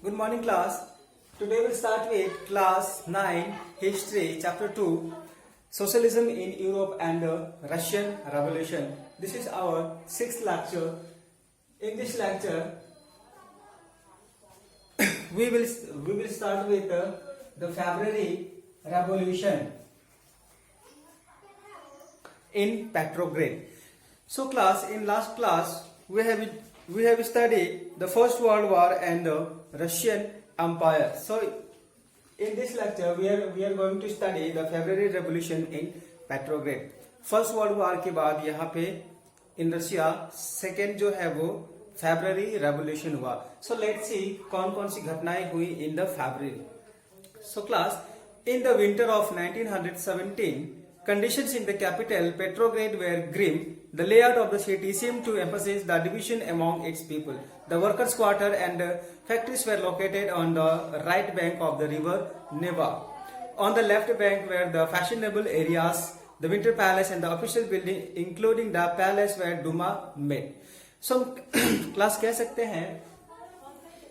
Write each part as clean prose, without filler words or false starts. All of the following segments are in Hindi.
Good morning, class. Today we'll start with class 9 history chapter 2 socialism in Europe and the Russian Revolution. This is our sixth lecture. In this lecture we will start with the February Revolution in Petrograd. So class, in last class we have studied the First World War and the Russian Empire. So in this lecture we are going to study the February Revolution in Petrograd. First world war के बाद यहाँ पे इन रशिया सेकेंड जो है वो फेब्रुअरी रेवोल्यूशन हुआ. सो लेट्स सी कौन कौन सी घटनाएं हुई in the February. So class, in the winter of 1917, conditions in the capital Petrograd were grim. The layout of the city seemed to emphasize the division among its people. The workers' quarter and factories were located on the right bank of the river Neva. On the left bank were the fashionable areas, the Winter Palace and the official building, including the palace where Duma met. So class कह सकते हैं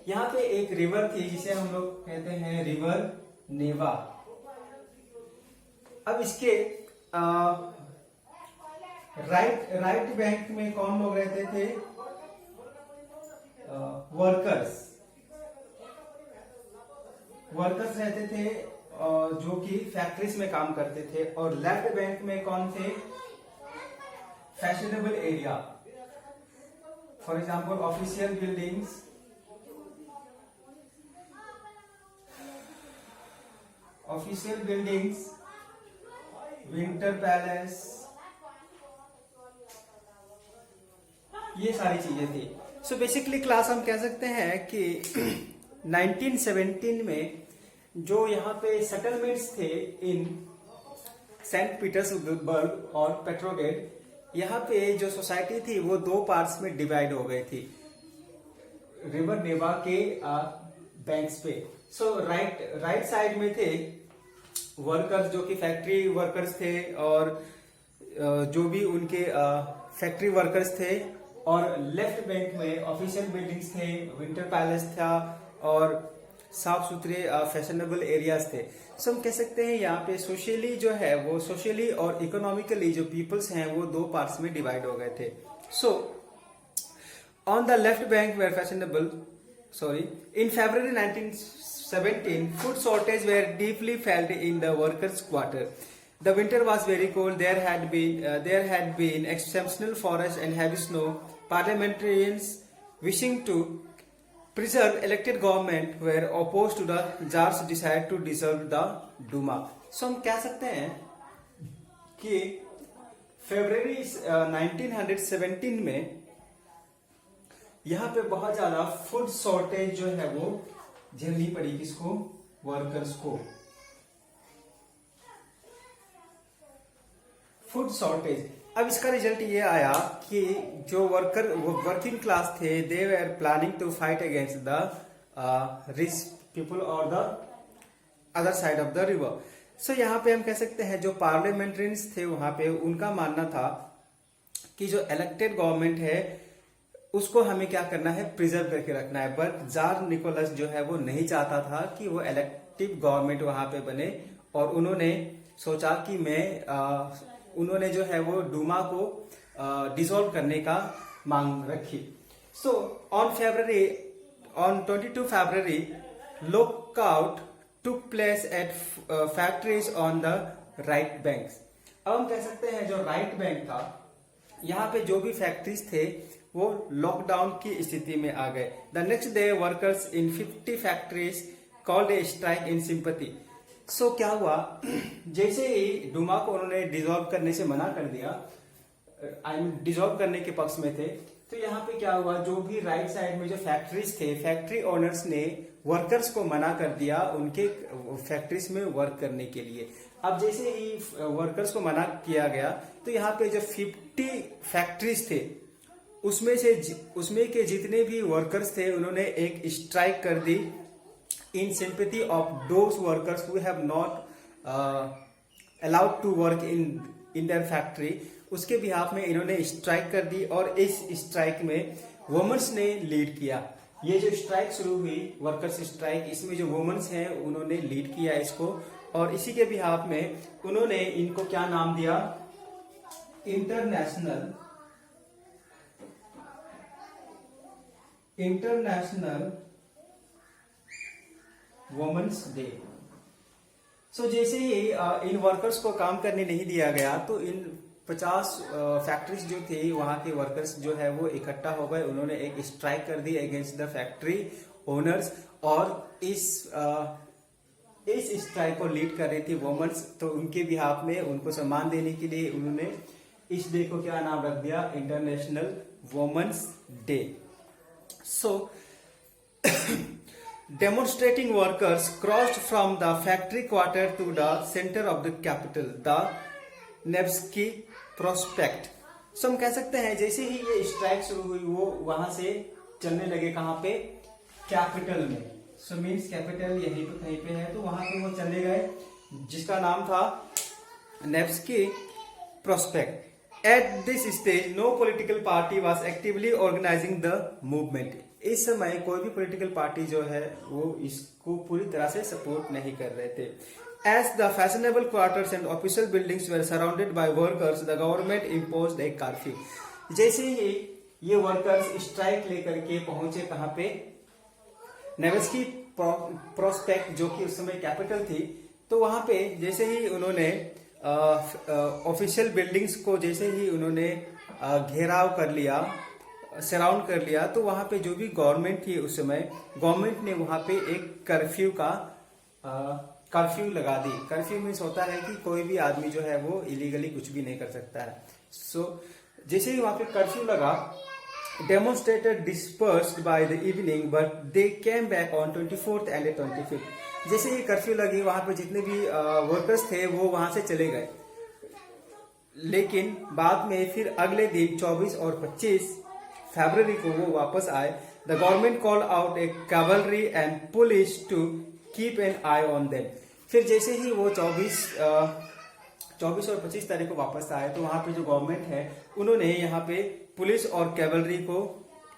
यहाँ पे एक रिवर थी जिसे हम लोग कहते हैं रिवर नेवा. अब इसके राइट बैंक में कौन लोग रहते थे? वर्कर्स रहते थे जो कि फैक्ट्रीज में काम करते थे. और लेफ्ट बैंक में कौन थे? Fashionable area, for example official buildings, winter palace, ये सारी चीजें थी. सो बेसिकली क्लास हम कह सकते हैं कि 1917 में जो यहाँ पे सेटलमेंट्स थे इन सेंट पीटर्सबर्ग और पेट्रोग्रेड, यहाँ पे जो सोसाइटी थी वो दो पार्ट्स में डिवाइड हो गई थी रिवर नेवा के बैंक्स पे. सो राइट साइड में थे वर्कर्स जो कि फैक्ट्री वर्कर्स थे और जो भी उनके फैक्ट्री वर्कर्स थे, और लेफ्ट बैंक में ऑफिशियल बिल्डिंग्स थे, विंटर पैलेस था और साफ सुथरे फैशनेबल एरियाज थे. सो हम कह सकते हैं यहाँ पे सोशली जो है वो सोशली और इकोनॉमिकली जो पीपल्स हैं वो दो पार्ट्स में डिवाइड हो गए थे. So on the left bank where fashionable in February 1917, food shortage were deeply felt in the workers' quarter. The winter was very cold. There had been exceptional forest and heavy snow. Parliamentarians wishing to preserve elected government were opposed to the Tsar's desire to dissolve the Duma. So हम कह सकते हैं कि फरवरी 1917 में यहाँ पे बहुत ज्यादा फूड शॉर्टेज जो है वो झेलनी पड़ी. किसको? वर्कर्स को. Food shortage. अब इसका रिजल्ट ये आया कि जो वर्किंग क्लास थे they were planning to fight against the rich people और the other side of the river. So यहाँ पे हम कह सकते हैं जो पार्लियामेंट्रियंस थे वहां पे उनका मानना था कि जो इलेक्टेड गवर्नमेंट है उसको हमें क्या करना है? प्रिजर्व करके रखना है. बट जार निकोलस जो है वो नहीं चाहता था कि वो इलेक्टिव गवर्नमेंट वहां पे बने, और उन्होंने सोचा कि उन्होंने जो है वो डूमा को डिसॉल्व करने का मांग रखी. So on 22 February lockout took place at factories on the right banks. अब हम कह सकते हैं जो राइट बैंक था यहाँ पे जो भी फैक्ट्रीज थे वो लॉकडाउन की स्थिति में आ गए. The next day workers in 50 factories called a strike in sympathy. So क्या हुआ, जैसे ही डूमा को उन्होंने डिसॉल्व करने से मना कर दिया, डिसॉल्व करने के पक्ष में थे, तो यहाँ पे क्या हुआ, जो भी राइट साइड में जो फैक्ट्रीज थे फैक्ट्री ओनर्स ने वर्कर्स को मना कर दिया उनके फैक्ट्रीज में वर्क करने के लिए. अब जैसे ही वर्कर्स को मना किया गया तो यहाँ पे जो 50 फैक्ट्रीज थे उसमें के जितने भी वर्कर्स थे उन्होंने एक स्ट्राइक कर दी in sympathy of those workers who have not allowed to work in their factory. उसके बिहाफ में इन्होंने स्ट्राइक कर दी और इस स्ट्राइक में वुमेन्स ने लीड किया. ये जो स्ट्राइक शुरू हुई, वर्कर्स स्ट्राइक, इसमें जो वुमेन्स हैं उन्होंने लीड किया इसको, और इसी के बिहाफ में उन्होंने इनको क्या नाम दिया, इंटरनेशनल वुमेन्स डे। सो जैसे ही इन वर्कर्स को काम करने नहीं दिया गया तो इन 50 फैक्ट्रीज जो थी वहां के वर्कर्स जो है वो इकट्ठा हो गए, उन्होंने एक स्ट्राइक कर दी अगेंस्ट द फैक्ट्री ओनर्स, और इस स्ट्राइक को लीड कर रही थी वुमेन्स। तो उनके बिहाफ में उनको सम्मान देने के लिए उन्होंने इस डे को क्या नाम रख दिया, international women's day. So demonstrating workers crossed from the factory quarter to the center of the capital, the Nevsky Prospect। सो हम कह सकते हैं जैसे ही ये स्ट्राइक शुरू हुई वो वहां से चलने लगे, कहां पे, कैपिटल में। सो मीन्स कैपिटल यहीं पे कहीं पे है, तो वहां पे वो चले गए जिसका नाम था Nevsky Prospect. At this stage no political party was actively organising the movement. इस समय कोई भी पॉलिटिकल पार्टी जो है वो इसको पूरी तरह से सपोर्ट नहीं कर रहे थे। As the fashionable quarters and official buildings were surrounded by workers, the government imposed a curfew. जैसे ही ये वर्कर्स स्ट्राइक लेकर के पहुंचे कहां पे, नेव्स्की प्रोस्पेक्ट, जो कि उस समय कैपिटल थी, तो वहां पे जैसे ही उन्होंने ऑफिशियल बिल्डिंग्स को जैसे ही उन्होंने घेराव कर लिया, सराउंड कर लिया, तो वहां पे जो भी गवर्नमेंट थी उस समय, गवर्नमेंट ने वहां पे एक कर्फ्यू लगा दी। कर्फ्यू मीन्स होता है कि कोई भी आदमी जो है वो इलीगली कुछ भी नहीं कर सकता है। सो जैसे ही वहां पे कर्फ्यू लगा, demonstrated dispersed bye the evening but they came back on 24th and 25th। जैसे ही कर्फ्यू लगी वहां पे जितने भी वर्कर्स थे वो वहां से चले गए, लेकिन बाद में फिर अगले दिन 24 और 25 फरवरी को वो वापस आए। The government call out a cavalry and police to keep an eye on them. फिर जैसे ही वो 24 और 25 तारीख को वापस आए तो वहां पे जो गवर्नमेंट है उन्होंने यहाँ पे पुलिस और कैवलरी को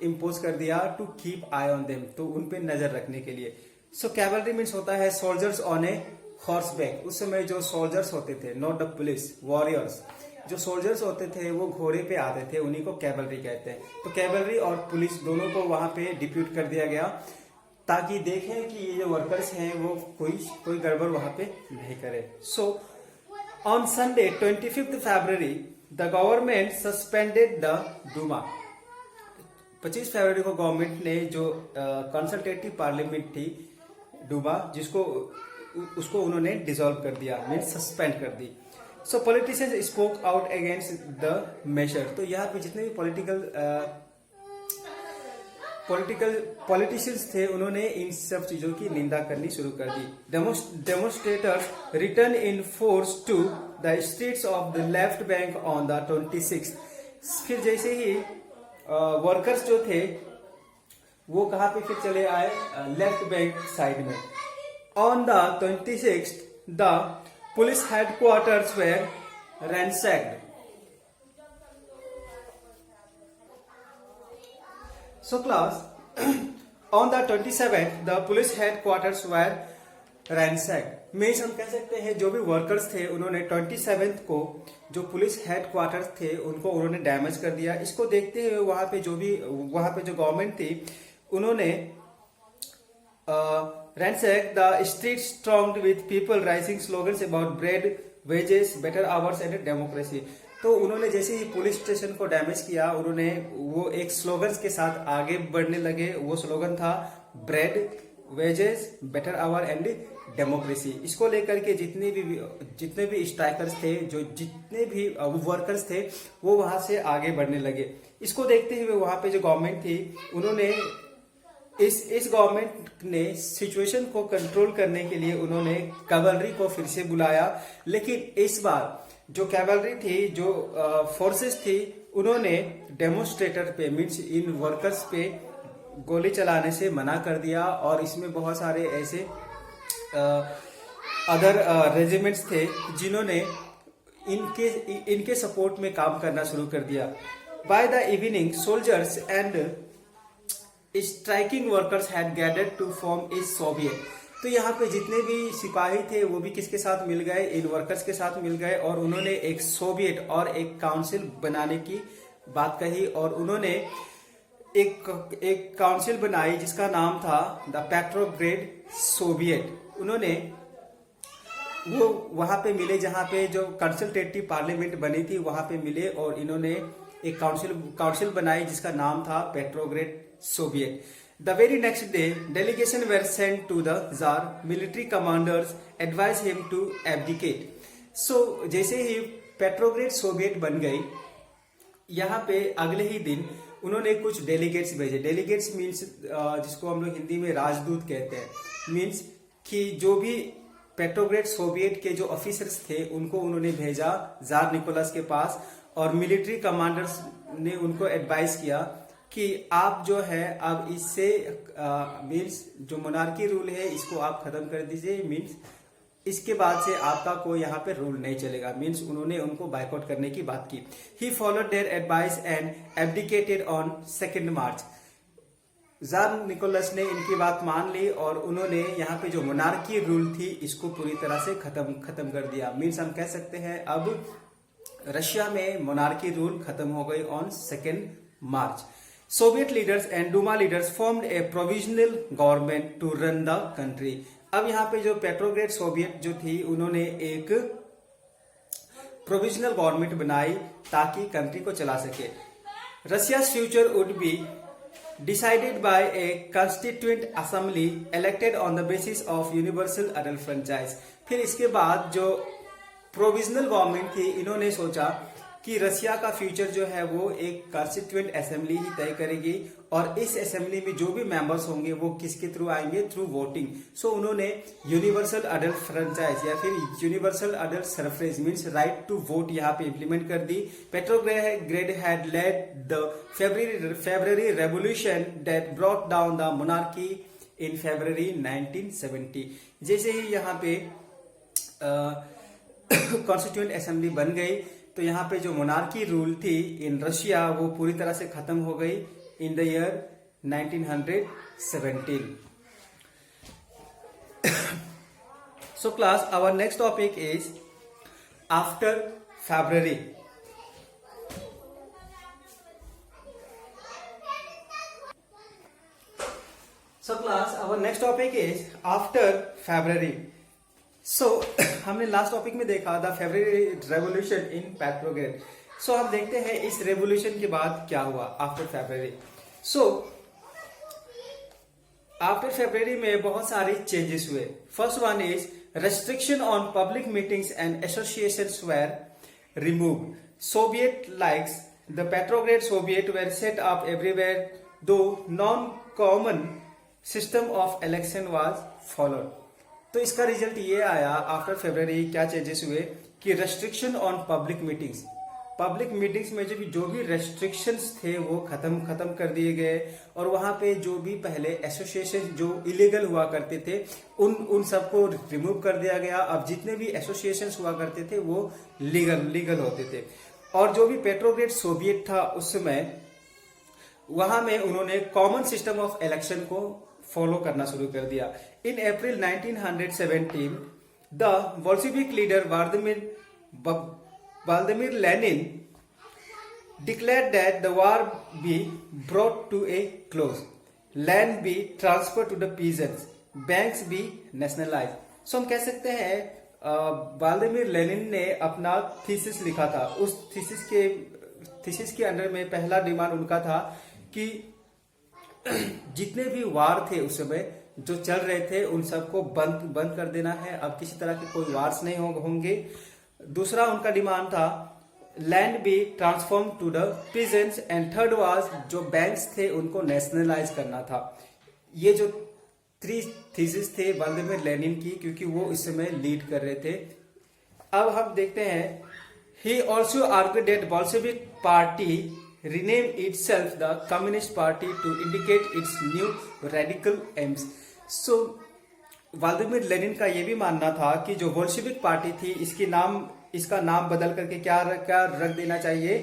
इम्पोज कर दिया to keep eye on them, तो उन पे नजर रखने के लिए। सो कैवलरी मीन्स होता है soldiers on a horse back. उस समय जो सोल्जर्स होते थे, नॉट द पुलिस, वॉरियर्स, जो सोल्जर्स होते थे वो घोड़े पे आते थे, उन्हीं को कैवलरी कहते हैं। तो कैवलरी और पुलिस दोनों को वहां पे डिप्यूट कर दिया गया ताकि देखें कि ये जो वर्कर्स हैं वो कोई गड़बड़ वहां पे नहीं करे। So on Sunday 25th February the government suspended the Duma. 25 फरवरी को गवर्नमेंट ने जो कंसल्टेटिव पार्लियामेंट थी डूमा, उसको उन्होंने डिसॉल्व कर दिया, मीन्स सस्पेंड कर दी। So politicians spoke out against the measure. तो यहाँ पे जितने भी पॉलिटिशियंस थे उन्होंने इन सब चीजों की निंदा करनी शुरू कर दी। Demonstrators return in force to the streets of the left bank on the 26th। फिर जैसे ही वर्कर्स जो थे वो कहां पे फिर चले आए, लेफ्ट बैंक साइड में। On the 26th the police headquarters were ransacked. So class, on the 27th the police headquarters were ransacked. Means हम कह सकते हैं जो भी वर्कर्स थे उन्होंने 27th को जो पुलिस हेडक्वार्टर्स थे उनको उन्होंने डैमेज कर दिया। इसको देखते हुए वहां पे जो गवर्नमेंट थी उन्होंने ransacked the streets thronged with people raising slogans about bread, wages, better hours and democracy। तो उन्होंने जैसे ही पुलिस स्टेशन को डैमेज किया उन्होंने वो एक स्लोगन्स के साथ आगे बढ़ने लगे। वो स्लोगन था bread, wages, better our and democracy. इसको लेकर के जितने भी स्ट्राइकर्स थे, जो जितने भी वर्कर्स थे वो वहां से आगे बढ़ने लगे। इसको देखते हुए वहां पे जो गवर्नमेंट थी उन्होंने इस गवर्नमेंट ने सिचुएशन को कंट्रोल करने के लिए उन्होंने कैवलरी को फिर से बुलाया। लेकिन इस बार जो कैवलरी थी, जो फोर्सेस थी, उन्होंने डेमोन्स्ट्रेटर पे मीन्स इन वर्कर्स पे गोली चलाने से मना कर दिया। और इसमें बहुत सारे ऐसे अदर रेजिमेंट्स थे जिन्होंने इनके सपोर्ट में काम करना शुरू कर दिया। By the evening soldiers and striking workers had gathered to form a soviet. तो यहाँ पे जितने भी सिपाही थे वो भी किसके साथ मिल गए, इन वर्कर्स के साथ मिल गए, और उन्होंने एक सोवियत और एक काउंसिल बनाने की बात कही, और उन्होंने एक काउंसिल बनाई जिसका नाम था द पेट्रोग्रेड सोवियत। उन्होंने वो वहां पे मिले जहां पे जो कंसल्टेटिव पार्लियामेंट बनी थी वहां पे मिले, और इन्होंने एक काउंसिल बनाई जिसका नाम था Petrograd Soviet. The very next day delegation were sent to the tsar, military commanders advise him to abdicate. So जैसे ही पेट्रोग्रेड सोवियत बन गई, यहाँ पे अगले ही दिन उन्होंने कुछ डेलीगेट्स भेजे। डेलीगेट्स मीन्स जिसको हम लोग हिंदी में राजदूत कहते हैं, मीन्स कि जो भी पेट्रोग्रेड सोवियत के जो ऑफिसर्स थे उनको उन्होंने भेजा जार निकोलस के पास, और मिलिट्री कमांडर्स ने उनको एडवाइस किया कि आप जो है अब इससे मीन्स जो मोनार्की रूल है इसको आप खत्म कर दीजिए, मीन्स इसके बाद से आपका कोई यहाँ पे रूल नहीं चलेगा, मीन्स उन्होंने उनको बाइकआउट करने की बात की। He followed their advice and abdicated on 2 March. Tsar Nicholas ने इनकी बात मान ली और उन्होंने यहाँ पे जो मोनार्की रूल थी इसको पूरी तरह से खत्म कर दिया। मीन्स हम कह सकते हैं अब रशिया में मोनार्की रूल खत्म हो गई on 2 March. Soviet leaders and Duma leaders formed a provisional government to run the country. अब यहाँ पे जो पेट्रोग्रेड सोवियत जो थी उन्होंने एक प्रोविजनल गवर्नमेंट बनाई ताकि कंट्री को चला सके। Russia's future would be decided by a constituent assembly elected on the basis of universal adult franchise. फिर इसके बाद जो प्रोविजनल गवर्नमेंट थी इन्होंने सोचा कि रशिया का फ्यूचर जो है वो एक कॉन्स्टिट्यूएंट असेंबली ही तय करेगी, और इस असेंबली में जो भी मेंबर्स होंगे वो किसके थ्रू आएंगे, थ्रू वोटिंग। सो उन्होंने यूनिवर्सल अडल्ट फ्रेंचाइज या फिर universal adult suffrage means right to vote यहाँ पे इंप्लीमेंट कर दी। Petrograd had led the February revolution that brought down the monarchy in February 1970। जैसे ही यहाँ पे कॉन्स्टिट्यूएंट असेंबली बन गई तो यहाँ पे जो मोनार्की रूल थी इन रशिया वो पूरी तरह से खत्म हो गई in the year 1917। So class, our next topic is after February. So class, our next topic is after February. सो हमने लास्ट टॉपिक में देखा द फेब्रुअरी रेवोल्यूशन इन पेट्रोग्रेड। सो हम देखते हैं इस रेवोल्यूशन के बाद क्या हुआ after February. So after February में बहुत सारे चेंजेस हुए। First one is restriction on public meetings and associations were removed. Soviet likes the Petrograd Soviet were set up everywhere, though non-common system of election was followed. तो इसका रिजल्ट ये आया आफ्टर फेब्रुअरी क्या चेंजेस हुए कि रेस्ट्रिक्शन ऑन पब्लिक मीटिंग्स में जो भी रेस्ट्रिक्शंस थे वो खत्म कर दिए गए, और वहां पे जो भी पहले एसोसिएशन जो इलीगल हुआ करते थे उन सबको रिमूव कर दिया गया। अब जितने भी एसोसिएशंस हुआ करते थे वो लीगल होते थे। और जो भी पेट्रोग्रेड सोवियत था उस समय वहां में उन्होंने कॉमन सिस्टम ऑफ इलेक्शन को फॉलो करना शुरू कर दिया। इन अप्रैल 1917 the Bolshevik leader Vladimir Lenin declared that the war be brought to a close, land be transferred to the peasants, banks be nationalized. So हम कह सकते हैं व्लादिमीर लेनिन ने अपना थीसिस लिखा था। उस थीसिस के अंदर में पहला डिमांड उनका था कि जितने भी वार थे उस समय जो चल रहे थे उन सबको बंद कर देना है। अब किसी तरह के कोई वार्स नहीं होंगे। दूसरा उनका डिमांड था land be transform to the peasants, and third was जो बैंक्स थे उनको नेशनलाइज करना था। ये जो 3 थीसिस थे व्लादिमीर लेनिन की, क्योंकि वो इस समय लीड कर रहे थे। अब हम देखते हैं he also argued that Bolshevik party rename itself the Communist Party to indicate its new radical aims. So Vladimir Lenin का यह भी मानना था कि जो बोल्शेविक पार्टी थी इसका नाम बदल करके क्या रख देना चाहिए,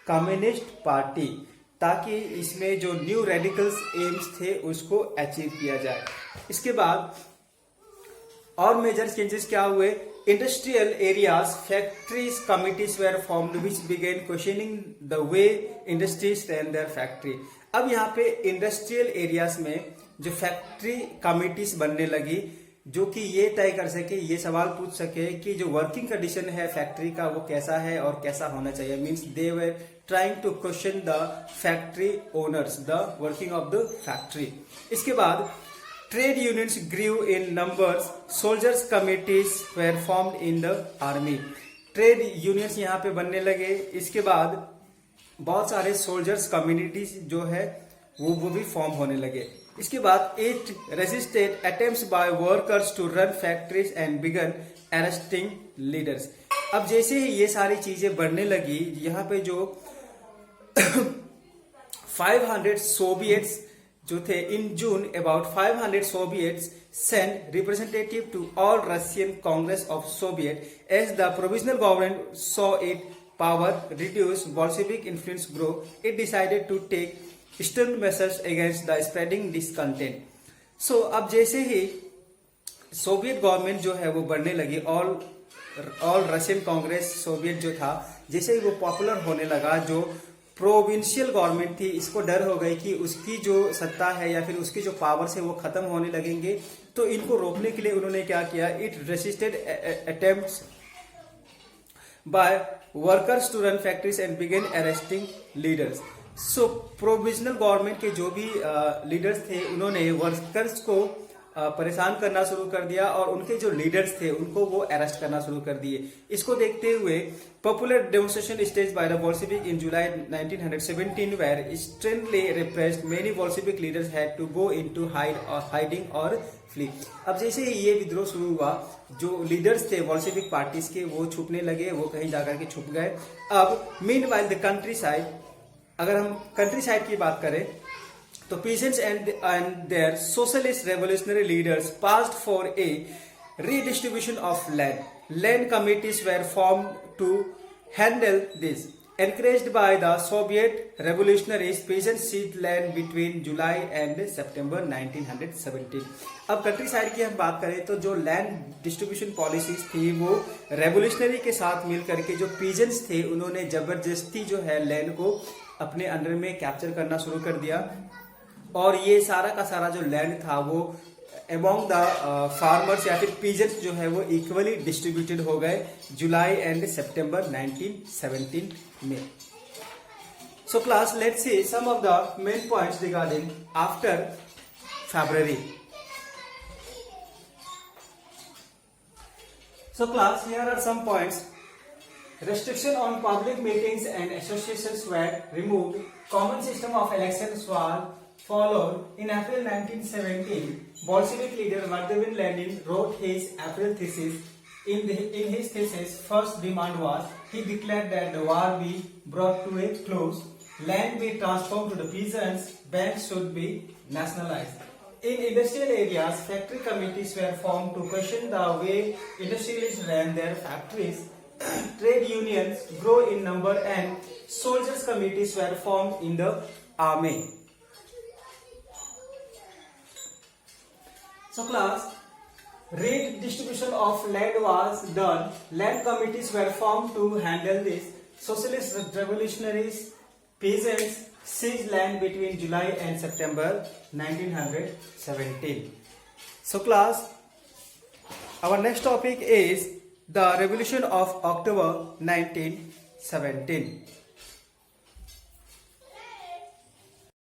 कम्युनिस्ट पार्टी। ताकि इसमें जो न्यू रेडिकल्स एम्स थे उसको अचीव किया जाए। इसके बाद और मेजर चेंजेस क्या हुए, industrial areas factories committees were formed which began questioning the way industries run their factory. अब यहाँ पे इंडस्ट्रियल एरियाज में जो फैक्ट्री कमिटीज बनने लगी जो कि ये तय कर सके, ये सवाल पूछ सके कि जो वर्किंग कंडीशन है फैक्ट्री का वो कैसा है और कैसा होना चाहिए। Means they were trying to question the factory owners the working of the factory. इसके बाद trade unions grew in numbers, soldiers committees were formed in the army. Trade unions यहाँ पे बनने लगे। इसके बाद बहुत सारे सोल्जर्स कम्युनिटीज जो है वो भी फॉर्म होने लगे। इसके बाद it resisted attempts by workers to run factories and began arresting leaders. अब जैसे ही ये सारी चीजें बढ़ने लगी, यहाँ पे जो 500 सोवियट्स जो थे, in June about 500 soviets send representative to all Russian congress of soviet as the provisional government saw it power reduce, Bolshevik influence grow, it decided to take stern measures against the spreading discontent. So अब जैसे ही सोवियत गवर्नमेंट जो है वो बढ़ने लगी, ऑल रशियन कांग्रेस सोवियत जो था, जैसे ही वो पॉपुलर होने लगा, जो प्रोविंशियल गवर्नमेंट थी इसको डर हो गई कि उसकी जो सत्ता है या फिर उसकी जो पावर्स है वो खत्म होने लगेंगे। तो इनको रोकने के लिए उन्होंने क्या किया, it resisted attempts by workers to run factories and began arresting leaders. So provisional government के जो भी लीडर्स थे उन्होंने वर्कर्स को परेशान करना शुरू कर दिया और उनके जो लीडर्स थे उनको वो अरेस्ट करना शुरू कर दिए। इसको देखते हुए popular demonstration stage by the Bolshevik in July 1917 were sternly repressed, many Bolshevik leaders had to go into hiding और फ्ली। अब जैसे ही ये विद्रोह शुरू हुआ, जो लीडर्स थे बोल्शेविक पार्टीज के वो छुपने लगे, वो कहीं जाकर के छुप गए। अब मीनवाइल द कंट्री साइड, अगर हम कंट्री साइड की बात करें तो peasants and their socialist revolutionary leaders passed for a redistribution of land. Land committees were form to handle this, encouraged by the Soviet revolutionaries. Peasants seized land between July and सितंबर 1917। अब कंट्री साइड की हम बात करें तो जो लैंड डिस्ट्रीब्यूशन पॉलिसीज थी वो रेवोल्यूशनरी के साथ मिल करके जो पीजेंट्स थे उन्होंने जबरदस्ती जो है लैंड को अपने अंडर में कैप्चर करना शुरू कर दिया और ये सारा का सारा जो लैंड था वो अमॉन्ग द फार्मर्स या फिर पीजेंट्स जो है वो इक्वली डिस्ट्रीब्यूटेड हो गए जुलाई एंड सितंबर 1917 में। So class, let's see some of the main points regarding after February. So class, here are some points. Restriction on public meetings and associations were removed. Common system of elections was followed. In April 1917, Bolshevik leader Vladimir Lenin wrote his April thesis. In his thesis, first demand was, he declared that the war be brought to a close, land be transformed to the peasants, banks should be nationalized. In industrial areas, factory committees were formed to question the way industrialists ran their factories. Trade unions grow in number and soldiers committees were formed in the army. So class, redistribution of land was done. Land committees were formed to handle this. Socialist revolutionaries, peasants seized land between July and September 1917. So class, our next topic is the Revolution of October 1917.